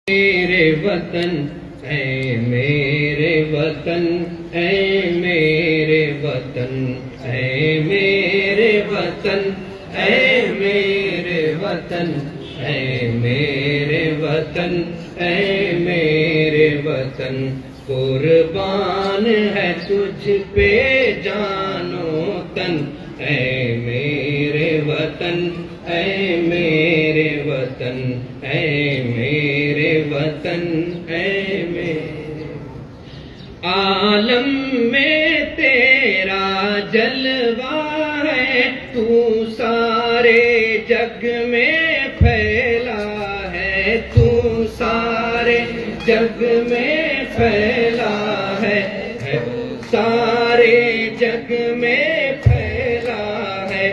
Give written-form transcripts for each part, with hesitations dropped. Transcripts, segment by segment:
میرے وطن اے میرے وطن اے میرے وطن اے میرے وطن اے میرے وطن اے میرے وطن اے میرے وطن قربان ہے تجھ پہ جان و تن اے میرے وطن اے میرے وطن اے میرے وطن اے میرے عالم میں تیرا جلوہ ہے تو سارے جگ میں پھیلا ہے تو سارے جگ میں پھیلا ہے سارے جگ میں پھیلا ہے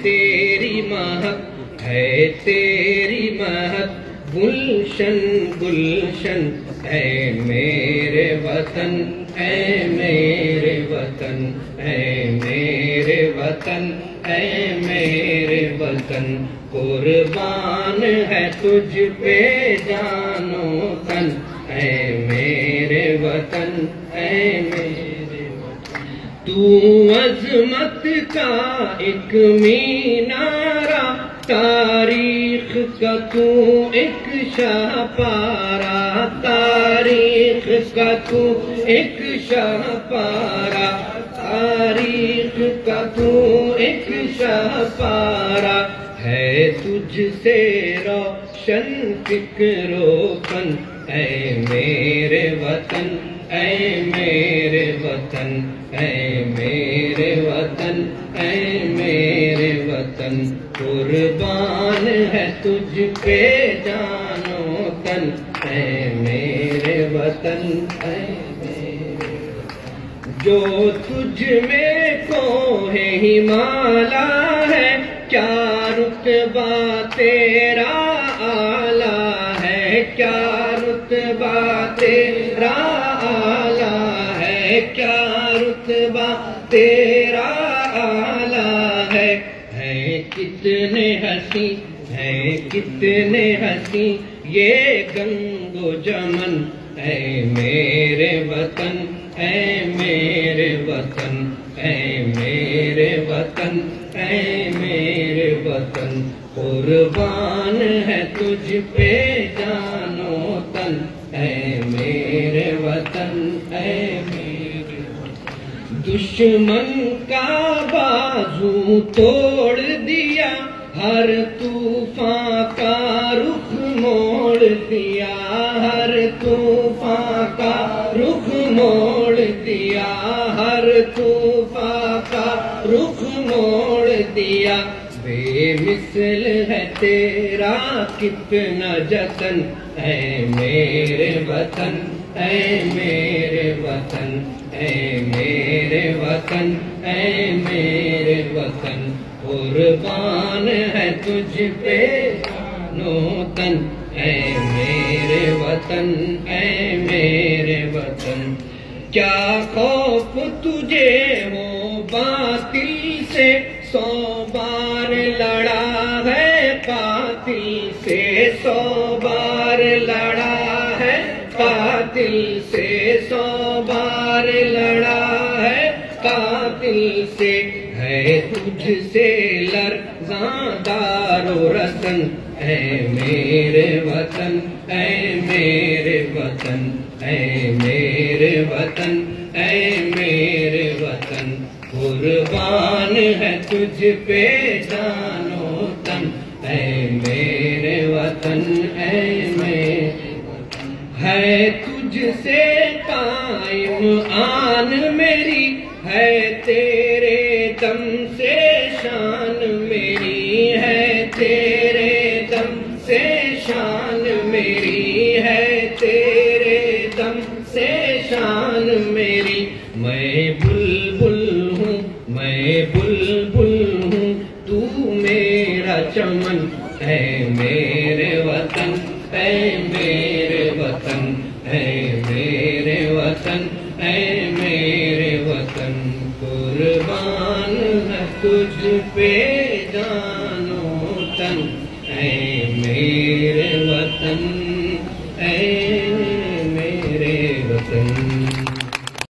تیری مہک ہے تیری مہک گلشن گلشن اے میرے وطن اے میرے وطن اے میرے وطن اے میرے وطن قربان ہے تجھ پہ جان و تن اے میرے وطن اے میرے وطن تو عظمت کا ایک مینارہ تاریخ کا تو ایک شاہ پارا تاریخ کا تو ایک شاہ پارا تاریخ کا تو ایک شاہ پارا ہے تجھ سے روشن فکر و فن اے میرے وطن اے میرے وطن اے میرے وطن اے میرے وطن قربان ہے تجھ پہ جان و تن اے میرے وطن اے میرے جو تجھ میں کوہ ہمالا ہے کیا رتبہ تیرا اعلیٰ ہے کیا رتبہ تیرا اعلیٰ ہے کیا رتبہ تیرا اعلیٰ ہے کتنے ہنسی ہے کتنے ہنسی یہ گنگ و جمن اے میرے وطن اے میرے وطن اے میرے وطن اے میرے وطن قربان ہے تجھ پہ جان و تن اے میرے وطن اے میرے وطن دشمن کا بازو توڑ دیا ہر طوفان کا رخ موڑ دیا ہر طوفان کا رخ موڑ دیا ہر طوفان کا رخ موڑ دیا بے مثل ہے تیرا کتنا جتن اے میرے وطن اے میرے وطن اے میرے وطن اے میرے وطن قربان ہے تجھ پہ جان و تن اے میرے وطن اے میرے وطن کیا خوف تجھے وہ باطل سے 100 بار لڑا ہے قاتل سے 100 بار لڑا ہے قاتل سے 100 بار لڑا ہے قاتل سے ہے تجھ سے لرزاں دار و رسن اے میرے وطن اے میرے وطن اے میرے وطن اے میرے وطن قربان ہے تجھ پہ جان و تن اے میرے وطن اے میرے وطن ہے تجھ سے قائم آن میری ہے تیرے دم سے شان میری ہے تیرے دم سے شان میری ہے تیرے دم سے شان میری میں بلبل ہوں میں بلبل ہوں تو میرا چمن اے میرے وطن اے میرے وطن اے میرے وطن اے میرے وطن قربان ہے تجھ پہ جان و تن اے میرے وطن ہے